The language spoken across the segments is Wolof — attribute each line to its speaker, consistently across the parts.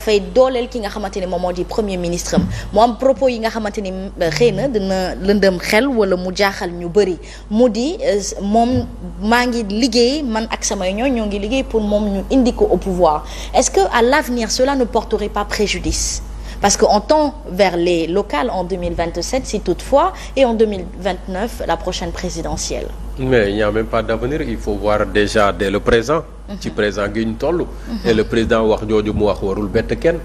Speaker 1: dafay dooleel ki nga xamante ni moom moo di premier ministre am mu am propos yi nga xamante ni xëy na dina lëndëm xel wala mu jaaxal ñu bëri mu di moom maa ngi liggéey man ak samay ñoo ngi liggéey pour moom ñu indi ko au pouvoir est-ce que à l'avenir cela ne porterait pas préjudice parce que on tend vers les locales en 2027 si toutefois et en 2029 la prochaine présidentielle.
Speaker 2: Mais il n'y a même pas d'avenir, il faut voir déjà dès le présent. ci présent gi ñu toll. et le président wax jooju mu wax warul bett kenn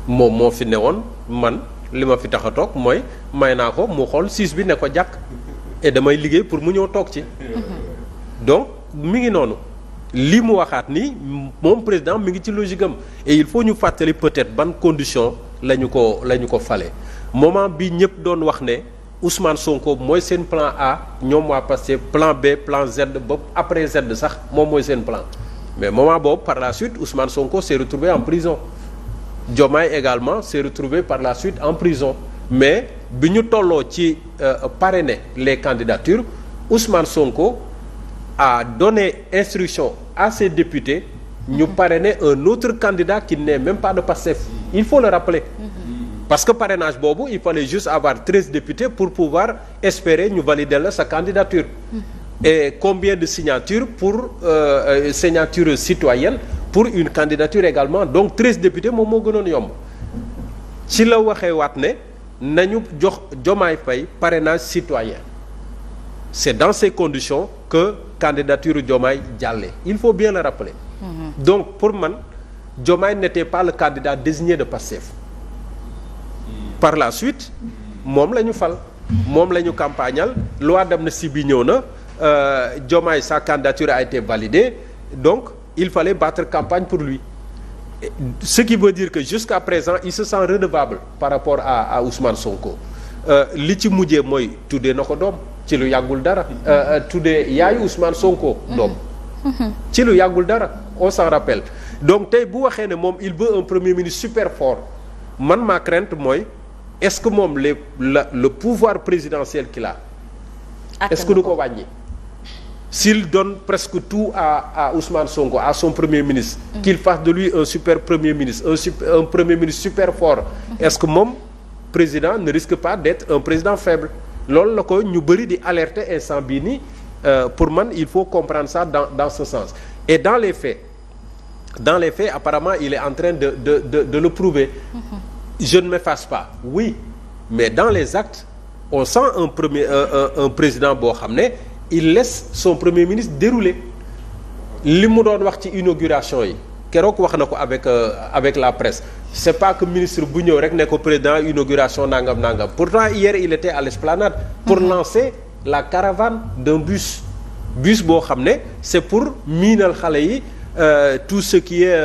Speaker 2: moom moo fi newoon man li ma fi tax a toog mooy may naa ko mu xool siis bi ne ko jàkk et damay liggéey pour mu ñëw toog ci. donc mi ngi noonu li mu waxaat ni moom président mi ngi ci logique am et il faut ñu fàttali peut-être ban condition la ñu ko fale moment bi ñëpp doon wax ne Ousmane Sonko mooy seen plan A ñoom waa Pastef plan B plan Z ba après Z sax moom mooy seen plan mais moment boobu par la suite Ousmane Sonko s'est retrouvé en prison Diomaye également s'est retrouvé par la suite en prison mais bi ñu tolloo ci parrainer les candidatures Ousmane Sonko a donné instruction à ses députés ñu parrainer un autre candidat qui n'est même pas de Pastef il faut le rappeler parce que parrainage boobu il fallait juste avoir 13 députés pour pouvoir espérer ñu valider la sa candidature et combien de signatures pour signature citoyenne pour une candidature également donc 13 députés moom moo gënoon yomb ci la waxee waat ne nañu jox Diomaye Faye parrainage citoyen c'est dans ces conditions que candidature Diomaye jàllee il faut bien le rappeler donc pour man Diomaye n'était pas le candidat désigné de Pastef par la suite moom la ñu fal moom la ñu campagnal loi d'amnistie bi ñëw na Diomaye sa candidature a été validée donc il fallait battre campagne pour lui ce qui veut dire que jusqu'à présent il se sent redevable par rapport à Ousmane Sonko li ci mujjee mooy tuddee na ko doom ci lu yàggul dara tuddee yaayu Ousmane Sonko doom ci lu yàggul dara on s'en rappelle donc tey bu waxee ne moom il veut un premier ministre super fort man ma crainte mooy est-ce que moom le pouvoir présidentiel qu'il a est-ce que du ko wàññi s'il donne presque tout à Ousmane Sonko à son premier ministre qu'il fasse de lui un super premier ministre un premier ministre super fort est-ce que moom président ne risque pas d'être un président faible loolu la ko ñu bëri di alerter instant bii nii pour man il faut comprendre ça dans ce sens et dans les faits apparemment il est en train de le prouver je ne m'efface pas oui mais dans les actes on sent un président boo xam ne il laisse son premier ministre dérouler li mu doon wax ci inauguration yi keroog wax na ko avec la presse c'est pas que ministre bu ñëw rek ne ko président inauguration nangam pourtant hier il était à l'esplanade pour lancer la caravane d'un bus boo xam ne c'est pour miinal xale yi tout ce qui est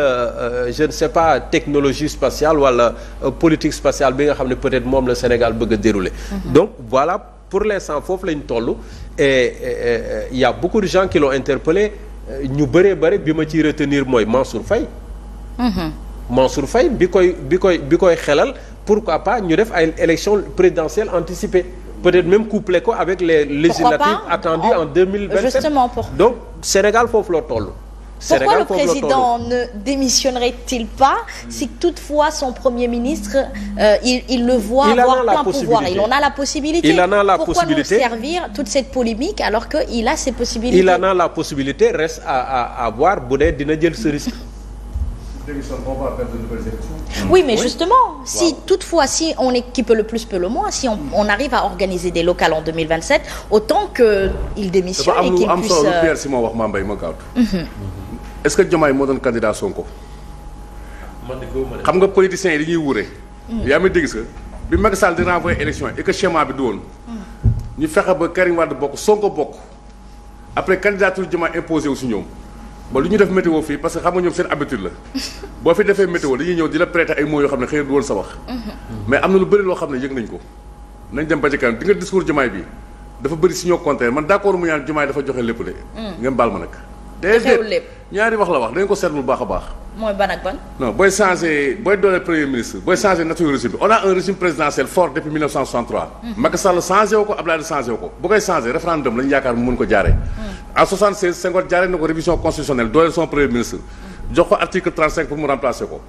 Speaker 2: je ne sais pas technologie spatiale wala politique spatiale bi nga xam ne peut-être moom le Sénégal bëgg a dérouler donc voilà pour l'instant foofu lañ toll et il y a beaucoup de gens qui l'ont interpellé ñu bëri bi ma ciy retenir mooy Mansour Faye Mansour Faye bi koy xelal pourquoi pas ñu def ay élections présidentielles anticipées peut-être même couplé ko avec les législatives attendues en 2027
Speaker 1: justement
Speaker 2: donc Sénégal foofu la toll.
Speaker 1: Pourquoi le président ne démissionnerait-il pas si toutefois son premier ministre il le voit avoir plein pouvoir il en a la possibilité pourquoi nous servir toute cette polémique alors que il a ces possibilités
Speaker 2: il en a la possibilité reste à voir bu dee dina jël ce risque
Speaker 1: oui mais justement si toutefois si on est qui peut le plus peut le moins si on arrive à organiser des locales en 2027 autant que il démissionne et qu'il puisse
Speaker 3: si moo wax maa mbay ma gaawtu est-ce que Diomaye moo doon candidat Sonko xam nga politiciens yi dañuy wuure yaa ma dégg sa bi Macky Sall di renvoyer élection et que schéma bi du woon ñu fexe ba Karim Wade bokk Sonko bokk après candidature Diomaye imposé wu si ñoom ba lu ñu def météo fii parce que xam nga ñoom seen habitude la boo fi defee météo dañuy ñëw di la prêter ay mots yoo xam ne xëy na du woon sa wax mais am na lu bëri loo xam ne yëg nañ ko nañ dem ba ci kanam di nga discours Diomaye bi dafa bëri si ñoo contraire man d'accord mu ñaan Diomaye dafa joxe lépp de ngeen baal ma nag déedéet ñaari wax la wax dañ ko seetlu bu baax a baax
Speaker 1: mooy ban ak ban
Speaker 3: non booy doole premier ministre booy changer nature régime bi on a un régime présidentiel fort depuis 1963 Macky Sall changé wu ko Abdoulaye changé wu ko bu koy changer référendum lañu yaakaar mu mën ko jaaree en 76 Senghor jaaree na ko révision constitutionnelle doole son premier ministre jox ko article 35 pour mu remplacer ko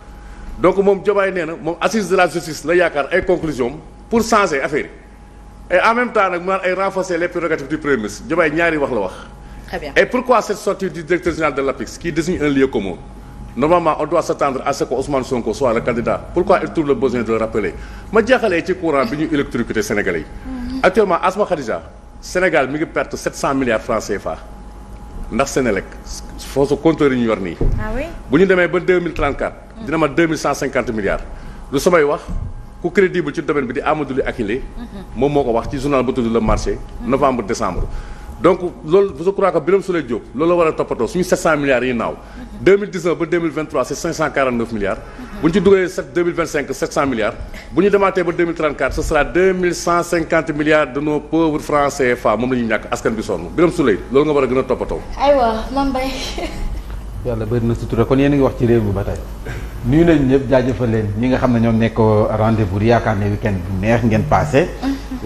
Speaker 3: donc moom Diomaye nee na moom assise de la justice la yaakaar ay conclusions pour changer affaire yi et en même temps nag mu naan ay renforcer les prérogatives du premier ministre Diomaye ñaari wax la wax.
Speaker 1: Très bien.
Speaker 3: Et pourquoi cette sortie du directeur général de l'APIX qui désigne un lieu commun? Normalement, on doit s'attendre à ce que Ousmane Sonko soit le candidat. Pourquoi il trouve le besoin de le rappeler? ma jeexalee ci courant bi ñu électrocuté Sénégalais yi. Actuellement Asma Khadija Sénégal mi ngi perte 700 milliards francs CFA ndax Sénélec foo sa compteur yi ñu yor nii.
Speaker 1: Ah oui.
Speaker 3: bu ñu demee ba 2034. dina ma 2150 milliards. lu samay wax ku crédible ci domaine bi di Amadou Ly Akile. moom moo ko wax ci journal bu tudd Le Marché. novembre décembre. donc loolu je crois que Birame Souleye Diop loolu la war a toppatoo suñu 700 milliards yi naaw 2019 ba 2023 c'est 549 milliards bu ñu ci dugalee 2025 700 milliards bu ñu demaatee ba 2034 ce sera 2150 milliards de nos pauvres francs CFA moom la ñuy ñàkk askan bi sonn Birame Souleye loolu nga war a gën a toppatoo.
Speaker 1: aywa Mame Mbaye.
Speaker 4: yàlla bëri na sutura kon yéen a ngi wax ci réew mi ba tey nuyu nañ ñëpp jaajëfal leen ñi nga xam ne ñoom nekk rendez-vous di yaakaar ne week-end bu neex ngeen passé.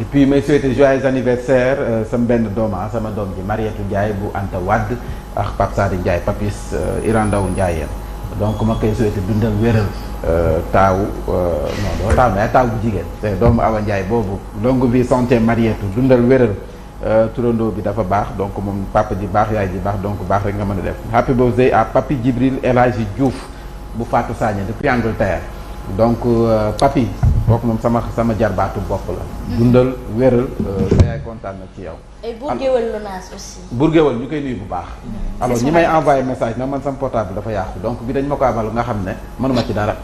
Speaker 4: et puis may souhaiter joyeux anniversaire sama benn dooma sama doom ji Marietou Ndiaye bu Anta Wade ak Pape Sadi Ndiaye Papis Iran Ndaw Ndiaye donc ma koy souhaiter dundal wéral taaw non doo taaw mais taaw bu jigéen te doomu Awa Ndiaye boobu longue vie santé Marietou dundal wéral turandoo bi dafa baax donc moom papa ji baax yaay ji baax donc baax rek nga mën a def happy birthday à Papi Djibril El Hadji Diouf bu Fatou Sagna depuis Angleterre donc Papi kooku moom sama jarbaatu bopp la dundal wéral yaay kontaan na ci yow
Speaker 1: et Bourguewal Lonaas aussi.
Speaker 4: Bourguewal ñu koy nuyu bu baax alors ñi may envoyé message nag man sama portable dafa yàqu donc bi dañ ma ko abal nga xam ne mënuma ci dara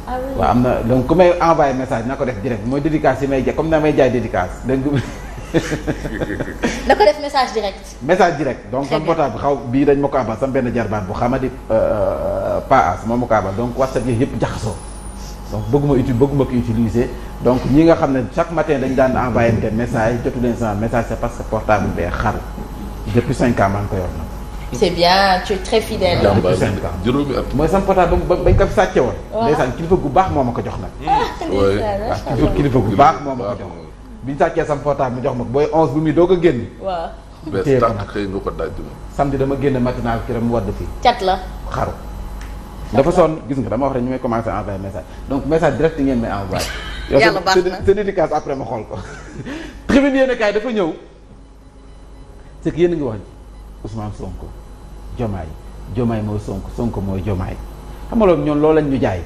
Speaker 1: ah oui.
Speaker 4: waaw am na donc ku may envoyé message na ko def direct mooy dédicace yi may jaay comme na may jaay dédicace dégg
Speaker 1: da ko def message direct.
Speaker 4: message direct donc sama portable xaw bii dañ ma ko abal sama benn jarbaat bu xamadi paas moom ma ko abal donc WhatsApp yi yëpp jaxasoo donc bëgguma ko utiliser donc ñi nga xam ne chaque matin dañ daan envoyé te message jotu leen sama message c'est parce que portable bee xaru depuis 5 ans maa ngi ko yor nag.
Speaker 1: c'est bien tu es très fidèle.
Speaker 4: depuis 5 ans
Speaker 5: juróomi at.
Speaker 4: mooy sama portable bañ ko fi sàcce woon.
Speaker 1: waaw
Speaker 4: ndeysaan kilifa gu baax moo ma ko jox nag.
Speaker 1: waaw
Speaker 4: kilifa gu baax moo ma ko jox. bi ñu sàccee sama portable mu jox ma booy 11 bu muy doog a génn.
Speaker 1: waaw.
Speaker 5: bees tàkk xëy nga ko daj moom.
Speaker 4: samedi dama génn matinal ki mu wadd fii.
Speaker 1: cat la.
Speaker 4: xaru dafa sonn gis nga dama wax rek ñu may commencé envoyer message donc message direct ngeen may envoyer.
Speaker 1: yàlla baax na
Speaker 4: c'est dédicace après ma xool ko. tribune yéen kaay dafa ñëw c'est que yéen a ngi wax Ousmane Sonko Diomaye mooy Sonko mooy Diomaye xam nga loolu ñoom loolu lañ ñu jaay.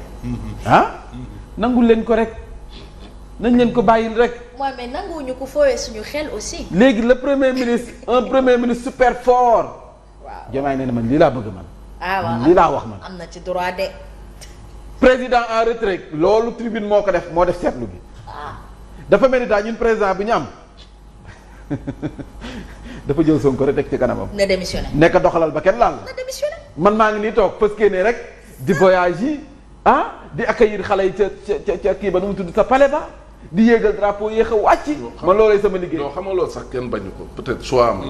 Speaker 4: nangul leen ko rek nañ leen ko bàyyil rek.
Speaker 1: waaw mais nanguwuñu ko foowee suñu xel aussi.
Speaker 4: léegi le premier ministre un premier ministre super fort.
Speaker 1: waaw
Speaker 4: Diomaye nee na man lii laa bëgg man.
Speaker 1: ah waaw
Speaker 4: lii laa wax man.
Speaker 1: am na ci droit de.
Speaker 4: président en retrait loolu tribune moo def seetlu bi. dafa mel ni daal ñun président bi ñu am dafa jël Sonko rek teg ci kanamam.
Speaker 1: na démissionné.
Speaker 4: nekk doxalal ba kenn laal.
Speaker 1: na démissionné.
Speaker 4: man maa ngi nii toog parce que ne rek di voyage yi di accueillir xale yi ca kii ba nu mu tudd sa palais ba di yéegal drapeau yéex a wàcc. man loolay sama liggéey.
Speaker 5: non xam nga loolu sax kenn bañu ko peut-être choix am.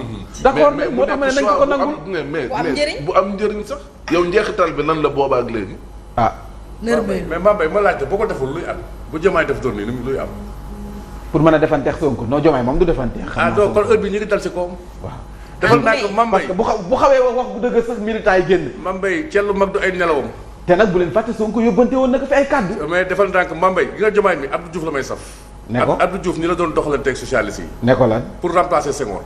Speaker 4: d'accord moo tax ma ne nañ ko nangul
Speaker 5: mais
Speaker 1: am njëriñ
Speaker 5: bu am njëriñ sax. yow njeexital bi nan la boobaa ak léegi.
Speaker 1: nërmeel
Speaker 3: mais Mame Mbaye ma laajte boo ko deful luy am bu Diomaye def doon nii luy am.
Speaker 4: pour mën a defanteex Sonko non Diomaye moom du defanteex. xam naa
Speaker 3: donc kon heure bi ñu ngi dal si kawam.
Speaker 4: waaw
Speaker 3: defal naa ko Mame
Speaker 4: parce que
Speaker 3: Mbaye
Speaker 4: bu xawee wax bu dëgg sax militant yi génn.
Speaker 3: Mame Mbaye cellu mag du ay nelawam.
Speaker 4: te nag bu leen fàtte Sonko yóbbante woon na ko fi ay kàddu.
Speaker 3: mais defal ndànk Mame Mbaye gi nga Diomaye mi Abdou Diouf la may saf.
Speaker 4: ne ko
Speaker 3: Abdou Diouf ni la doon doxalanteeg socialiste yi.
Speaker 4: ne ko lan.
Speaker 3: pour remplacer Senghor